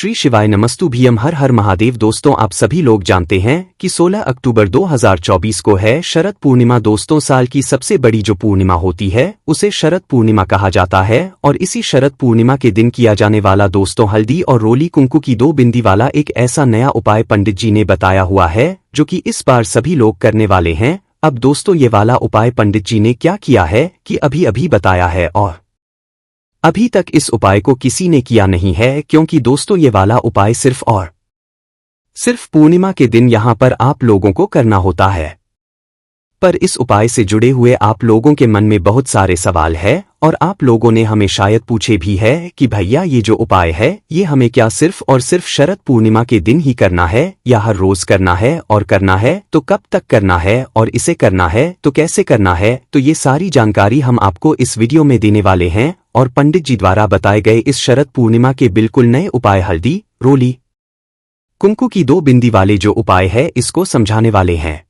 श्री शिवाय नमस्तुभ्यम हर हर महादेव। दोस्तों आप सभी लोग जानते हैं कि 16 अक्टूबर 2024 को है शरद पूर्णिमा। दोस्तों साल की सबसे बड़ी जो पूर्णिमा होती है उसे शरद पूर्णिमा कहा जाता है और इसी शरद पूर्णिमा के दिन किया जाने वाला दोस्तों हल्दी और रोली कुंकू की 2 बिंदी वाला एक ऐसा नया उपाय पंडित जी ने बताया हुआ है जो कि इस बार सभी लोग करने वाले हैं। अब दोस्तों ये वाला उपाय पंडित जी ने क्या किया है कि अभी अभी बताया है और अभी तक इस उपाय को किसी ने किया नहीं है, क्योंकि दोस्तों ये वाला उपाय सिर्फ और सिर्फ पूर्णिमा के दिन यहां पर आप लोगों को करना होता है। पर इस उपाय से जुड़े हुए आप लोगों के मन में बहुत सारे सवाल है और आप लोगों ने हमें शायद पूछे भी है कि भैया ये जो उपाय है ये हमें क्या सिर्फ और सिर्फ शरद पूर्णिमा के दिन ही करना है या हर रोज करना है, और करना है तो कब तक करना है, और इसे करना है तो कैसे करना है। तो ये सारी जानकारी हम आपको इस वीडियो में देने वाले हैं और पंडित जी द्वारा बताए गए इस शरद पूर्णिमा के बिल्कुल नए उपाय हल्दी रोली कुंकू की 2 बिंदी वाले जो उपाय है इसको समझाने वाले हैं।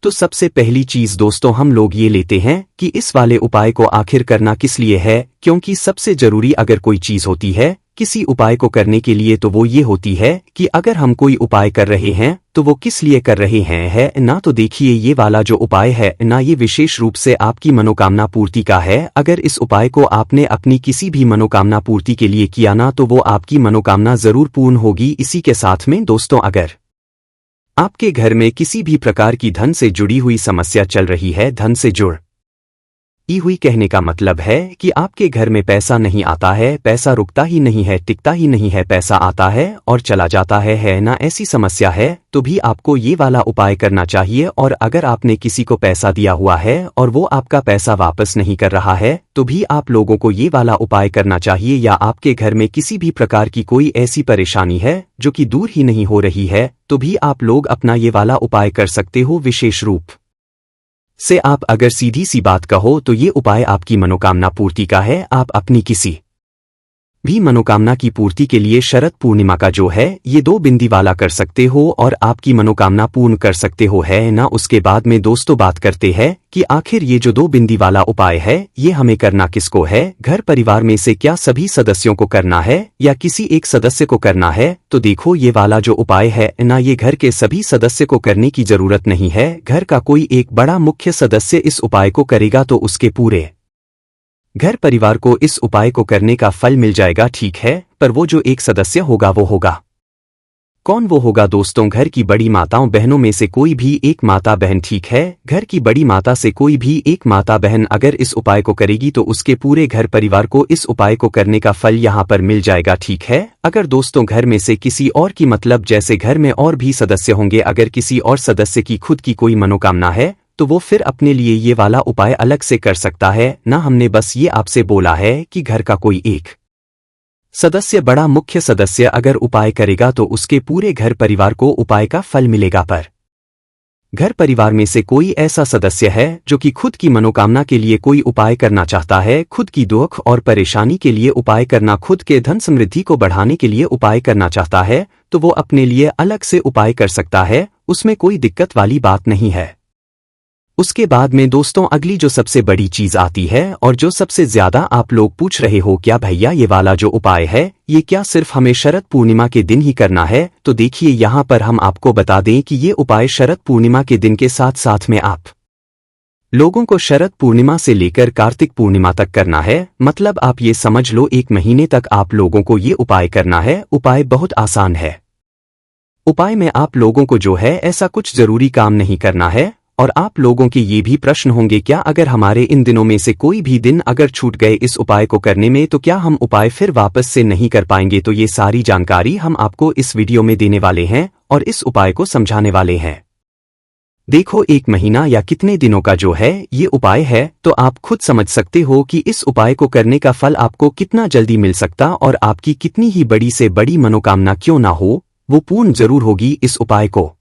तो सबसे पहली चीज दोस्तों हम लोग ये लेते हैं कि इस वाले उपाय को आखिर करना किस लिए है, क्योंकि सबसे जरूरी अगर कोई चीज होती है किसी उपाय को करने के लिए तो वो ये होती है कि अगर हम कोई उपाय कर रहे हैं तो वो किस लिए कर रहे हैं है ना। तो देखिए ये वाला जो उपाय है ना ये विशेष रूप से आपकी मनोकामना पूर्ति का है। अगर इस उपाय को आपने अपनी किसी भी मनोकामना पूर्ति के लिए किया ना तो वो आपकी मनोकामना जरूर पूर्ण होगी। इसी के साथ में दोस्तों अगर आपके घर में किसी भी प्रकार की धन से जुड़ी हुई समस्या चल रही है, धन से जुड़ हुई कहने का मतलब है कि आपके घर में पैसा नहीं आता है, पैसा रुकता ही नहीं है, टिकता ही नहीं है, पैसा आता है और चला जाता है ना, ऐसी समस्या है तो भी आपको ये वाला उपाय करना चाहिए। और अगर आपने किसी को पैसा दिया हुआ है और वो आपका पैसा वापस नहीं कर रहा है तो भी आप लोगों को ये वाला उपाय करना चाहिए। या आपके घर में किसी भी प्रकार की कोई ऐसी परेशानी है जो कि दूर ही नहीं हो रही है तो भी आप लोग अपना ये वाला उपाय कर सकते हो। विशेष रूप से आप अगर सीधी सी बात कहो तो ये उपाय आपकी मनोकामना पूर्ति का है। आप अपनी किसी भी मनोकामना की पूर्ति के लिए शरद पूर्णिमा का जो है ये 2 बिंदी वाला कर सकते हो और आपकी मनोकामना पूर्ण कर सकते हो है ना। उसके बाद में दोस्तों बात करते हैं कि आखिर ये जो 2 बिंदी वाला उपाय है ये हमें करना किसको है, घर परिवार में से क्या सभी सदस्यों को करना है या किसी एक सदस्य को करना है। तो देखो ये वाला जो उपाय है ना ये घर के सभी सदस्य को करने की जरूरत नहीं है। घर का कोई एक बड़ा मुख्य सदस्य इस उपाय को करेगा तो उसके पूरे घर परिवार को इस उपाय को करने का फल मिल जाएगा, ठीक है। पर वो जो एक सदस्य होगा वो होगा कौन? वो होगा दोस्तों घर की बड़ी माताओं बहनों में से कोई भी एक माता बहन, ठीक है। घर की बड़ी माता से कोई भी एक माता बहन अगर इस उपाय को करेगी तो उसके पूरे घर परिवार को इस उपाय को करने का फल यहाँ पर मिल जाएगा, ठीक है। अगर दोस्तों घर में से किसी और की मतलब जैसे घर में और भी सदस्य होंगे, अगर किसी और सदस्य की खुद की कोई मनोकामना है तो वो फिर अपने लिए ये वाला उपाय अलग से कर सकता है ना। हमने बस ये आपसे बोला है कि घर का कोई एक सदस्य बड़ा मुख्य सदस्य अगर उपाय करेगा तो उसके पूरे घर परिवार को उपाय का फल मिलेगा। पर घर परिवार में से कोई ऐसा सदस्य है जो कि खुद की मनोकामना के लिए कोई उपाय करना चाहता है, खुद की दुख और परेशानी के लिए उपाय करना, खुद के धन समृद्धि को बढ़ाने के लिए उपाय करना चाहता है तो वो अपने लिए अलग से उपाय कर सकता है, उसमें कोई दिक्कत वाली बात नहीं है। उसके बाद में दोस्तों अगली जो सबसे बड़ी चीज आती है और जो सबसे ज्यादा आप लोग पूछ रहे हो, क्या भैया ये वाला जो उपाय है ये क्या सिर्फ हमें शरद पूर्णिमा के दिन ही करना है। तो देखिए यहाँ पर हम आपको बता दें कि ये उपाय शरद पूर्णिमा के दिन के साथ साथ में आप लोगों को शरद पूर्णिमा से लेकर कार्तिक पूर्णिमा तक करना है। मतलब आप ये समझ लो 1 महीने तक आप लोगों को ये उपाय करना है। उपाय बहुत आसान है। उपाय में आप लोगों को जो है ऐसा कुछ जरूरी काम नहीं करना है। और आप लोगों के ये भी प्रश्न होंगे, क्या अगर हमारे इन दिनों में से कोई भी दिन अगर छूट गए इस उपाय को करने में तो क्या हम उपाय फिर वापस से नहीं कर पाएंगे। तो ये सारी जानकारी हम आपको इस वीडियो में देने वाले हैं और इस उपाय को समझाने वाले हैं। देखो 1 महीना या कितने दिनों का जो है ये उपाय है तो आप खुद समझ सकते हो कि इस उपाय को करने का फल आपको कितना जल्दी मिल सकता, और आपकी कितनी ही बड़ी से बड़ी मनोकामना क्यों ना हो वो पूर्ण जरूर होगी इस उपाय को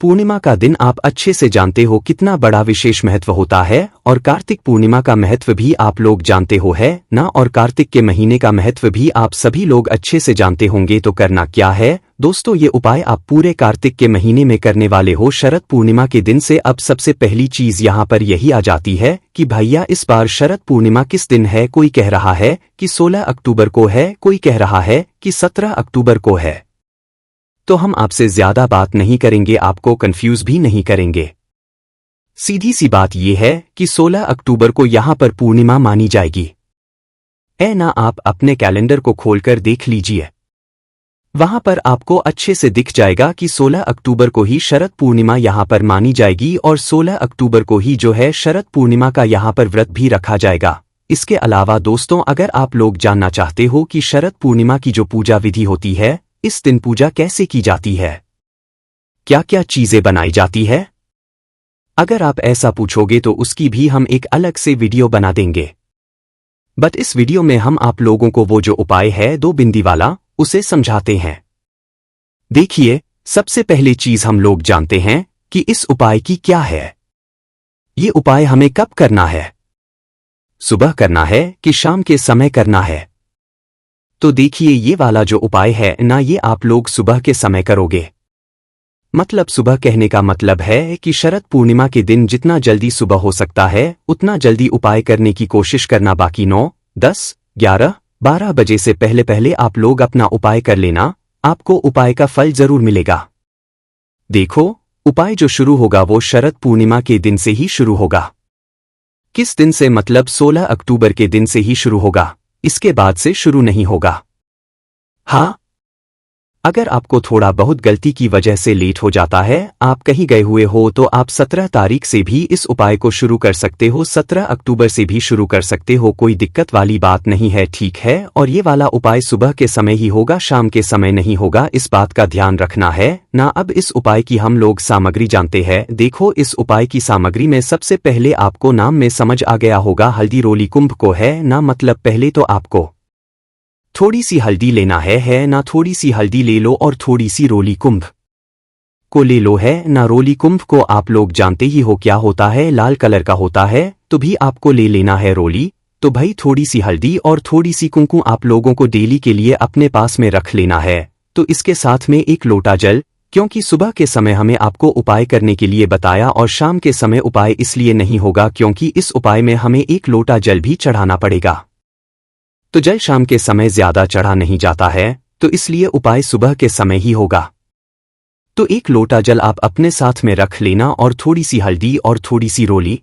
पूर्णिमा का दिन आप अच्छे से जानते हो कितना बड़ा विशेष महत्व होता है और कार्तिक पूर्णिमा का महत्व भी आप लोग जानते हो है ना। और कार्तिक के महीने का महत्व भी आप सभी लोग अच्छे से जानते होंगे। तो करना क्या है दोस्तों, ये उपाय आप पूरे कार्तिक के महीने में करने वाले हो शरद पूर्णिमा के दिन से। अब सबसे पहली चीज यहाँ पर यही आ जाती है कि भैया इस बार शरद पूर्णिमा किस दिन है। कोई कह रहा है कि 16 अक्टूबर को है, कोई कह रहा है कि 17 अक्टूबर को है। तो हम आपसे ज्यादा बात नहीं करेंगे, आपको कंफ्यूज भी नहीं करेंगे। सीधी सी बात यह है कि 16 अक्टूबर को यहां पर पूर्णिमा मानी जाएगी। ना आप अपने कैलेंडर को खोलकर देख लीजिए, वहां पर आपको अच्छे से दिख जाएगा कि 16 अक्टूबर को ही शरद पूर्णिमा यहां पर मानी जाएगी और 16 अक्टूबर को ही जो है शरद पूर्णिमा का यहां पर व्रत भी रखा जाएगा। इसके अलावा दोस्तों, अगर आप लोग जानना चाहते हो कि शरद पूर्णिमा की जो पूजा विधि होती है, इस दिन पूजा कैसे की जाती है, क्या क्या चीजें बनाई जाती है, अगर आप ऐसा पूछोगे तो उसकी भी हम एक अलग से वीडियो बना देंगे। बट इस वीडियो में हम आप लोगों को वो जो उपाय है 2 बिंदी वाला, उसे समझाते हैं। देखिए, सबसे पहली चीज हम लोग जानते हैं कि इस उपाय की क्या है। ये उपाय हमें कब करना है, सुबह करना है कि शाम के समय करना है। तो देखिए, ये वाला जो उपाय है ना, ये आप लोग सुबह के समय करोगे। मतलब सुबह कहने का मतलब है कि शरद पूर्णिमा के दिन जितना जल्दी सुबह हो सकता है उतना जल्दी उपाय करने की कोशिश करना। बाकी 9, 10, 11, 12 बजे से पहले पहले आप लोग अपना उपाय कर लेना, आपको उपाय का फल जरूर मिलेगा। देखो, उपाय जो शुरू होगा वो शरद पूर्णिमा के दिन से ही शुरू होगा। किस दिन से, मतलब 16 अक्टूबर के दिन से ही शुरू होगा, इसके बाद से शुरू नहीं होगा। हाँ, अगर आपको थोड़ा बहुत गलती की वजह से लेट हो जाता है, आप कहीं गए हुए हो, तो आप 17 तारीख से भी इस उपाय को शुरू कर सकते हो, 17 अक्टूबर से भी शुरू कर सकते हो, कोई दिक्कत वाली बात नहीं है, ठीक है। और ये वाला उपाय सुबह के समय ही होगा, शाम के समय नहीं होगा, इस बात का ध्यान रखना है ना। अब इस उपाय की हम लोग सामग्री जानते हैं। देखो, इस उपाय की सामग्री में सबसे पहले आपको नाम में समझ आ गया होगा, हल्दी रोली कुंभ को है ना। मतलब पहले तो आपको थोड़ी सी हल्दी लेना है ना, थोड़ी सी हल्दी ले लो और थोड़ी सी रोली कुंभ को ले लो है ना। रोली कुंभ को आप लोग जानते ही हो क्या होता है, लाल कलर का होता है, तो भी आपको ले लेना है रोली। तो भाई थोड़ी सी हल्दी और थोड़ी सी कुंकू आप लोगों को डेली के लिए अपने पास में रख लेना है। तो इसके साथ में 1 लोटा जल, क्योंकि सुबह के समय हमें आपको उपाय करने के लिए बताया और शाम के समय उपाय इसलिए नहीं होगा क्योंकि इस उपाय में हमें 1 लोटा जल भी चढ़ाना पड़ेगा। तो जल शाम के समय ज्यादा चढ़ा नहीं जाता है, तो इसलिए उपाय सुबह के समय ही होगा। तो 1 लोटा जल आप अपने साथ में रख लेना और थोड़ी सी हल्दी और थोड़ी सी रोली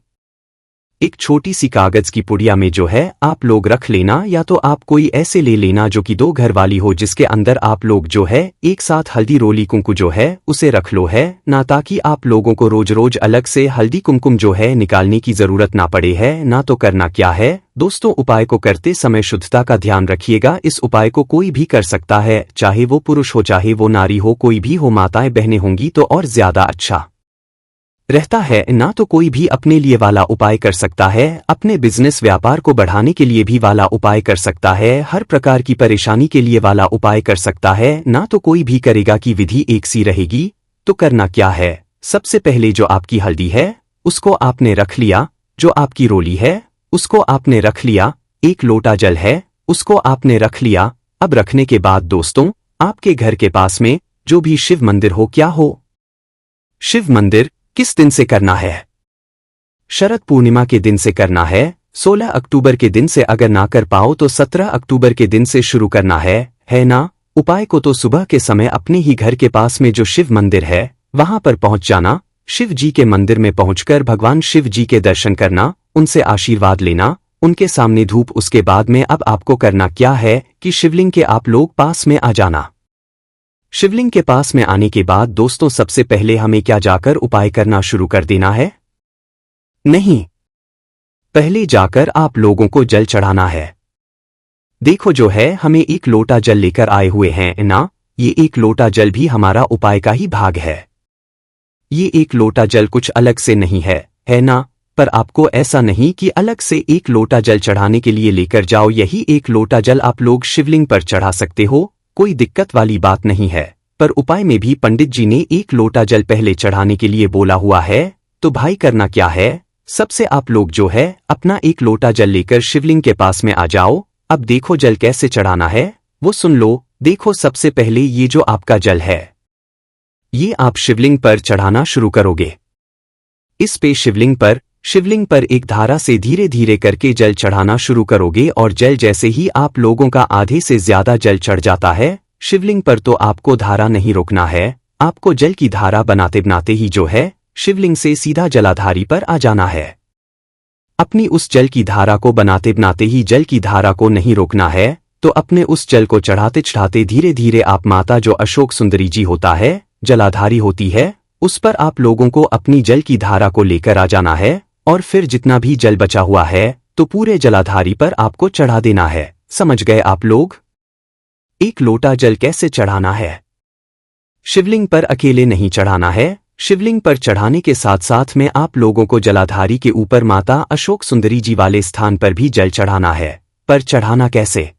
एक छोटी सी कागज की पुड़िया में जो है आप लोग रख लेना, या तो आप कोई ऐसे ले लेना जो कि 2 घर वाली हो, जिसके अंदर आप लोग जो है एक साथ हल्दी रोली कुंकू जो है उसे रख लो है ना, ताकि आप लोगों को रोज रोज अलग से हल्दी कुमकुम जो है निकालने की जरूरत ना पड़े है ना। तो करना क्या है दोस्तों, उपाय को करते समय शुद्धता का ध्यान रखिएगा। इस उपाय को कोई भी कर सकता है, चाहे वो पुरुष हो चाहे वो नारी हो, कोई भी हो, माताएं बहनें होंगी तो और ज्यादा अच्छा रहता है ना। तो कोई भी अपने लिए वाला उपाय कर सकता है, अपने बिजनेस व्यापार को बढ़ाने के लिए भी वाला उपाय कर सकता है, हर प्रकार की परेशानी के लिए वाला उपाय कर सकता है ना। तो कोई भी करेगा कि विधि एक सी रहेगी। तो करना क्या है, सबसे पहले जो आपकी हल्दी है उसको आपने रख लिया, जो आपकी रोली है उसको आपने रख लिया, 1 लोटा जल है उसको आपने रख लिया। अब रखने के बाद दोस्तों, आपके घर के पास में जो भी शिव मंदिर हो, क्या हो, शिव मंदिर किस दिन से करना है, शरद पूर्णिमा के दिन से करना है। 16 अक्टूबर के दिन से अगर ना कर पाओ तो 17 अक्टूबर के दिन से शुरू करना है ना। उपाय को तो सुबह के समय अपने ही घर के पास में जो शिव मंदिर है वहां पर पहुंच जाना, शिव जी के मंदिर में पहुंचकर भगवान शिव जी के दर्शन करना, उनसे आशीर्वाद लेना, उनके सामने धूप। उसके बाद में अब आपको करना क्या है कि शिवलिंग के आप लोग पास में आ जाना। शिवलिंग के पास में आने के बाद दोस्तों, सबसे पहले हमें क्या जाकर उपाय करना शुरू कर देना है, नहीं, पहले जाकर आप लोगों को जल चढ़ाना है। देखो जो है हम 1 लोटा जल लेकर आए हुए हैं ना, ये 1 लोटा जल भी हमारा उपाय का ही भाग है। ये 1 लोटा जल कुछ अलग से नहीं है ना। पर आपको ऐसा नहीं कि अलग से 1 लोटा जल चढ़ाने के लिए लेकर जाओ, यही 1 लोटा जल आप लोग शिवलिंग पर चढ़ा सकते हो, कोई दिक्कत वाली बात नहीं है। पर उपाय में भी पंडित जी ने 1 लोटा जल पहले चढ़ाने के लिए बोला हुआ है। तो भाई करना क्या है, सबसे आप लोग जो है अपना 1 लोटा जल लेकर शिवलिंग के पास में आ जाओ। अब देखो जल कैसे चढ़ाना है वो सुन लो। देखो सबसे पहले ये जो आपका जल है ये आप शिवलिंग पर चढ़ाना शुरू करोगे। इस पे शिवलिंग पर एक धारा से धीरे धीरे करके जल चढ़ाना शुरू करोगे और जल जैसे ही आप लोगों का आधे से ज्यादा जल चढ़ जाता है शिवलिंग पर तो आपको धारा नहीं रोकना है। आपको जल की धारा बनाते बनाते ही जो है शिवलिंग से सीधा जलाधारी पर आ जाना है। अपनी उस जल की धारा को बनाते बनाते ही जल की धारा को नहीं रोकना है। तो अपने उस जल को चढ़ाते चढ़ाते धीरे धीरे आप माता जो अशोक सुंदरी जी होता है जलाधारी होती है उस पर आप लोगों को अपनी जल की धारा को लेकर आ जाना है और फिर जितना भी जल बचा हुआ है तो पूरे जलाधारी पर आपको चढ़ा देना है। समझ गए आप लोग? 1 लोटा जल कैसे चढ़ाना है। शिवलिंग पर अकेले नहीं चढ़ाना है, शिवलिंग पर चढ़ाने के साथ साथ में आप लोगों को जलाधारी के ऊपर माता अशोक सुंदरी जी वाले स्थान पर भी जल चढ़ाना है। पर चढ़ाना कैसे?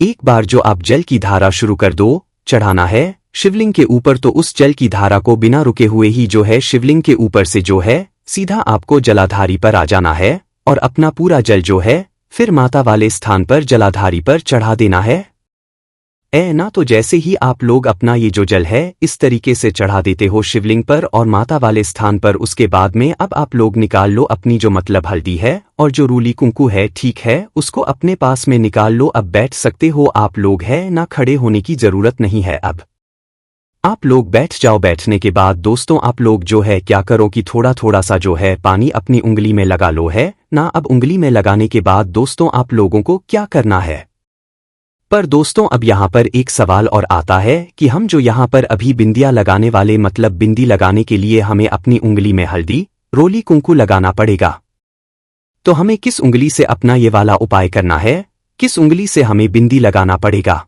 एक बार जो आप जल की धारा शुरू कर दो चढ़ाना है शिवलिंग के ऊपर तो उस जल की धारा को बिना रुके हुए ही जो है शिवलिंग के ऊपर से जो है सीधा आपको जलाधारी पर आ जाना है और अपना पूरा जल जो है फिर माता वाले स्थान पर जलाधारी पर चढ़ा देना है। ना तो जैसे ही आप लोग अपना ये जो जल है इस तरीके से चढ़ा देते हो शिवलिंग पर और माता वाले स्थान पर उसके बाद में अब आप लोग निकाल लो अपनी जो मतलब हल्दी है और जो रूली कुंकू है ठीक है उसको अपने पास में निकाल लो। अब बैठ सकते हो आप लोग है ना, खड़े होने की जरूरत नहीं है। अब आप लोग बैठ जाओ। बैठने के बाद दोस्तों आप लोग जो है क्या करो कि थोड़ा थोड़ा सा जो है पानी अपनी उंगली में लगा लो है ना। अब उंगली में लगाने के बाद दोस्तों आप लोगों को क्या करना है। पर दोस्तों अब यहाँ पर एक सवाल और आता है कि हम जो यहाँ पर अभी बिंदिया लगाने वाले मतलब बिंदी लगाने के लिए हमें अपनी उंगली में हल्दी रोली कुंकू लगाना पड़ेगा। तो हमें किस उंगली से अपना ये वाला उपाय करना है, किस उंगली से हमें बिंदी लगाना पड़ेगा।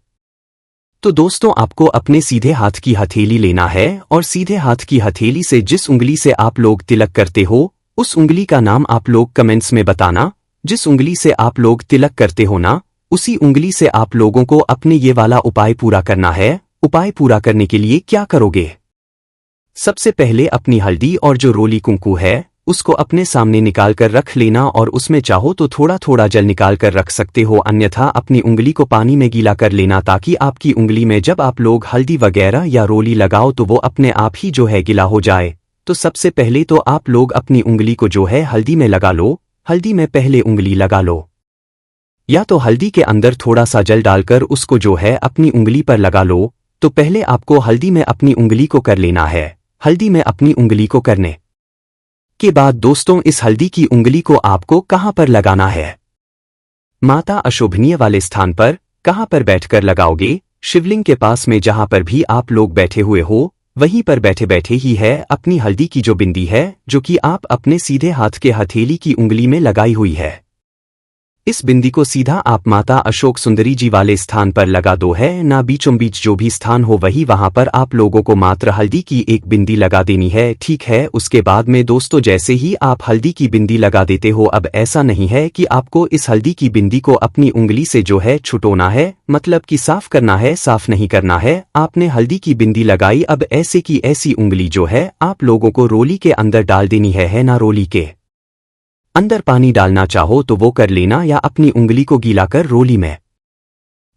तो दोस्तों आपको अपने सीधे हाथ की हथेली लेना है और सीधे हाथ की हथेली से जिस उंगली से आप लोग तिलक करते हो उस उंगली का नाम आप लोग कमेंट्स में बताना। जिस उंगली से आप लोग तिलक करते हो ना उसी उंगली से आप लोगों को अपने ये वाला उपाय पूरा करना है। उपाय पूरा करने के लिए क्या करोगे, सबसे पहले अपनी हल्दी और जो रोली कुंकू है उसको अपने सामने निकाल कर रख लेना और उसमें चाहो तो थोड़ा थोड़ा जल निकाल कर रख सकते हो, अन्यथा अपनी उंगली को पानी में गीला कर लेना ताकि आपकी उंगली में जब आप लोग हल्दी वगैरह या रोली लगाओ तो वो अपने आप ही जो है गीला हो जाए। तो सबसे पहले तो आप लोग अपनी उंगली को जो है हल्दी में लगा लो। हल्दी में पहले उंगली लगा लो या तो हल्दी के अंदर थोड़ा सा जल डालकर उसको जो है अपनी उंगली पर लगा लो। तो पहले आपको हल्दी में अपनी उंगली को कर लेना है। हल्दी में अपनी उंगली को करने के बाद दोस्तों इस हल्दी की उंगली को आपको कहां पर लगाना है, माता अशोभनीय वाले स्थान पर। कहां पर बैठकर लगाओगे, शिवलिंग के पास में जहां पर भी आप लोग बैठे हुए हो वहीं पर बैठे बैठे ही है अपनी हल्दी की जो बिंदी है जो कि आप अपने सीधे हाथ के हथेली की उंगली में लगाई हुई है, इस बिंदी को सीधा आप माता अशोक सुंदरी जी वाले स्थान पर लगा दो है ना। बीचों बीच जो भी स्थान हो वही वहां पर आप लोगों को मात्र हल्दी की एक बिंदी लगा देनी है, ठीक है। उसके बाद में दोस्तों जैसे ही आप हल्दी की बिंदी लगा देते हो, अब ऐसा नहीं है कि आपको इस हल्दी की बिंदी को अपनी उंगली से जो है छुटोना है, मतलब कि साफ करना है, साफ नहीं करना है। आपने हल्दी की बिंदी लगाई, अब ऐसे की ऐसी उंगली जो है आप लोगों को रोली के अंदर डाल देनी है ना। रोली के अंदर पानी डालना चाहो तो वो कर लेना या अपनी उंगली को गीला कर रोली में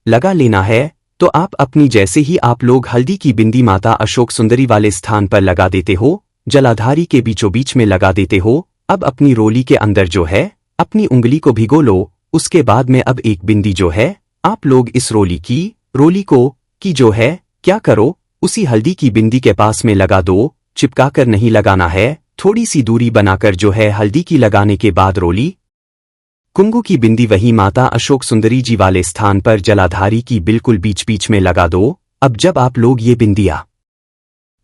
लगा लेना है। तो आप अपनी जैसे ही आप लोग हल्दी की बिंदी माता अशोक सुंदरी वाले स्थान पर लगा देते हो, जलाधारी के बीचों बीच में लगा देते हो, अब अपनी रोली के अंदर जो है अपनी उंगली को भिगो लो। उसके बाद में अब एक बिंदी जो है आप लोग इस रोली को की जो है क्या करो, उसी हल्दी की बिंदी के पास में लगा दो। चिपका कर नहीं लगाना है, थोड़ी सी दूरी बनाकर जो है हल्दी की लगाने के बाद रोली कुंगू की बिंदी वही माता अशोक सुंदरी जी वाले स्थान पर जलाधारी की बिल्कुल बीच बीच में लगा दो। अब जब आप लोग ये बिंदियां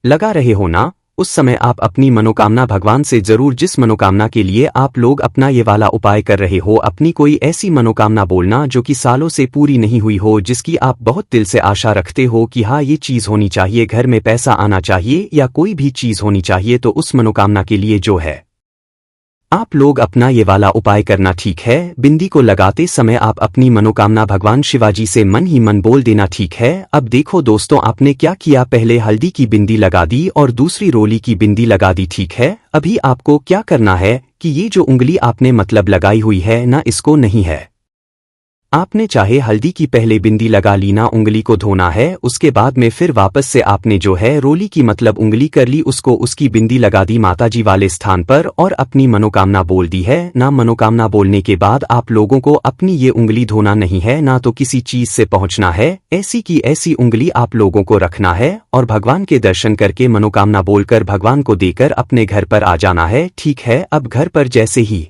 लगा रहे हो ना, उस समय आप अपनी मनोकामना भगवान से जरूर, जिस मनोकामना के लिए आप लोग अपना ये वाला उपाय कर रहे हो, अपनी कोई ऐसी मनोकामना बोलना जो कि सालों से पूरी नहीं हुई हो, जिसकी आप बहुत दिल से आशा रखते हो कि हाँ ये चीज होनी चाहिए, घर में पैसा आना चाहिए या कोई भी चीज होनी चाहिए। तो उस मनोकामना के लिए जो है आप लोग अपना ये वाला उपाय करना ठीक है। बिंदी को लगाते समय आप अपनी मनोकामना भगवान शिवाजी से मन ही मन बोल देना ठीक है। अब देखो दोस्तों, आपने क्या किया, पहले हल्दी की बिंदी लगा दी और दूसरी रोली की बिंदी लगा दी, ठीक है। अभी आपको क्या करना है कि ये जो उंगली आपने मतलब लगाई हुई है ना, इसको नहीं है, आपने चाहे हल्दी की पहले बिंदी लगा ली ना, उंगली को धोना है। उसके बाद में फिर वापस से आपने जो है रोली की मतलब उंगली कर ली, उसको उसकी बिंदी लगा दी माताजी वाले स्थान पर और अपनी मनोकामना बोल दी है ना। मनोकामना बोलने के बाद आप लोगों को अपनी ये उंगली धोना नहीं है ना, तो किसी चीज से पहुंचना है। ऐसी की ऐसी उंगली आप लोगों को रखना है और भगवान के दर्शन करके मनोकामना बोलकर भगवान को देकर अपने घर पर आ जाना है, ठीक है। अब घर पर जैसे ही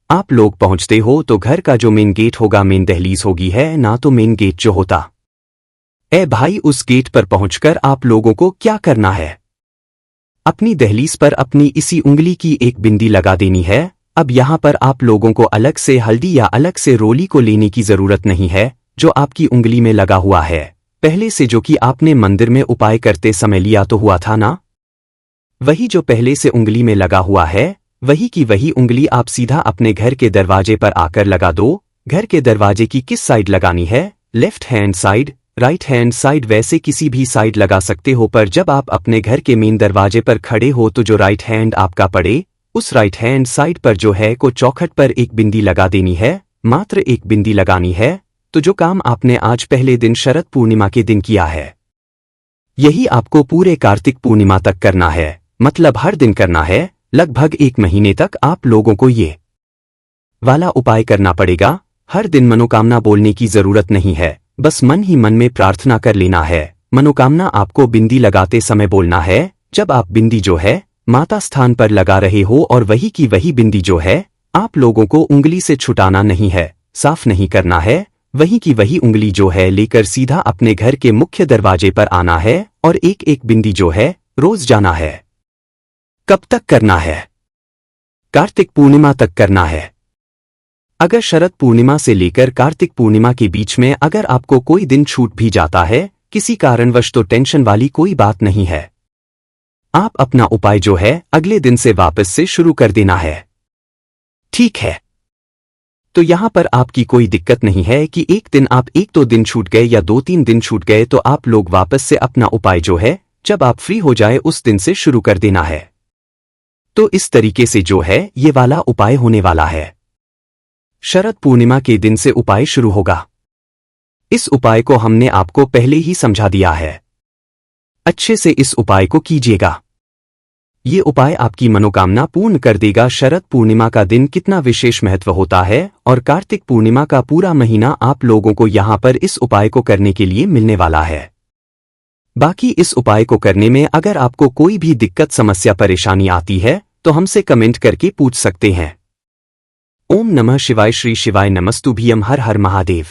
आप लोग पहुंचते हो तो घर का जो मेन गेट होगा, मेन दहलीज होगी है ना, तो मेन गेट जो होता ए भाई, उस गेट पर पहुंचकर आप लोगों को क्या करना है, अपनी दहलीज पर अपनी इसी उंगली की एक बिंदी लगा देनी है। अब यहां पर आप लोगों को अलग से हल्दी या अलग से रोली को लेने की जरूरत नहीं है। जो आपकी उंगली में लगा हुआ है पहले से, जो कि आपने मंदिर में उपाय करते समय लिया तो हुआ था ना, वही जो पहले से उंगली में लगा हुआ है, वही की वही उंगली आप सीधा अपने घर के दरवाजे पर आकर लगा दो। घर के दरवाजे की किस साइड लगानी है, left hand side, right hand side, वैसे किसी भी साइड लगा सकते हो। पर जब आप अपने घर के मेन दरवाजे पर खड़े हो तो जो राइट हैंड आपका पड़े, उस राइट हैंड साइड पर जो है को चौखट पर एक बिंदी लगा देनी है, मात्र एक बिंदी लगानी है। तो जो काम आपने आज पहले दिन शरद पूर्णिमा के दिन किया है, यही आपको पूरे कार्तिक पूर्णिमा तक करना है, मतलब हर दिन करना है। लगभग 1 महीने तक आप लोगों को ये वाला उपाय करना पड़ेगा। हर दिन मनोकामना बोलने की जरूरत नहीं है, बस मन ही मन में प्रार्थना कर लेना है। मनोकामना आपको बिंदी लगाते समय बोलना है। जब आप बिंदी जो है माता स्थान पर लगा रहे हो और वही की वही बिंदी जो है आप लोगों को उंगली से छुटाना नहीं है, साफ नहीं करना है। वही की वही उंगली जो है लेकर सीधा अपने घर के मुख्य दरवाजे पर आना है और एक एक बिंदी जो है रोज जाना है। कब तक करना है, कार्तिक पूर्णिमा तक करना है। अगर शरद पूर्णिमा से लेकर कार्तिक पूर्णिमा के बीच में अगर आपको कोई दिन छूट भी जाता है किसी कारणवश, तो टेंशन वाली कोई बात नहीं है। आप अपना उपाय जो है अगले दिन से वापस से शुरू कर देना है, ठीक है। तो यहां पर आपकी कोई दिक्कत नहीं है कि एक दिन आप 1-2 दिन छूट गए या 2-3 दिन छूट गए, तो आप लोग वापस से अपना उपाय जो है जब आप फ्री हो जाए उस दिन से शुरू कर देना है। तो इस तरीके से जो है ये वाला उपाय होने वाला है। शरद पूर्णिमा के दिन से उपाय शुरू होगा। इस उपाय को हमने आपको पहले ही समझा दिया है, अच्छे से इस उपाय को कीजिएगा। ये उपाय आपकी मनोकामना पूर्ण कर देगा। शरद पूर्णिमा का दिन कितना विशेष महत्व होता है और कार्तिक पूर्णिमा का पूरा महीना आप लोगों को यहां पर इस उपाय को करने के लिए मिलने वाला है। बाकी इस उपाय को करने में अगर आपको कोई भी दिक्कत, समस्या, परेशानी आती है तो हमसे कमेंट करके पूछ सकते हैं। ओम नमः शिवाय, श्री शिवाय नमस्तुभ्यम, हर हर महादेव।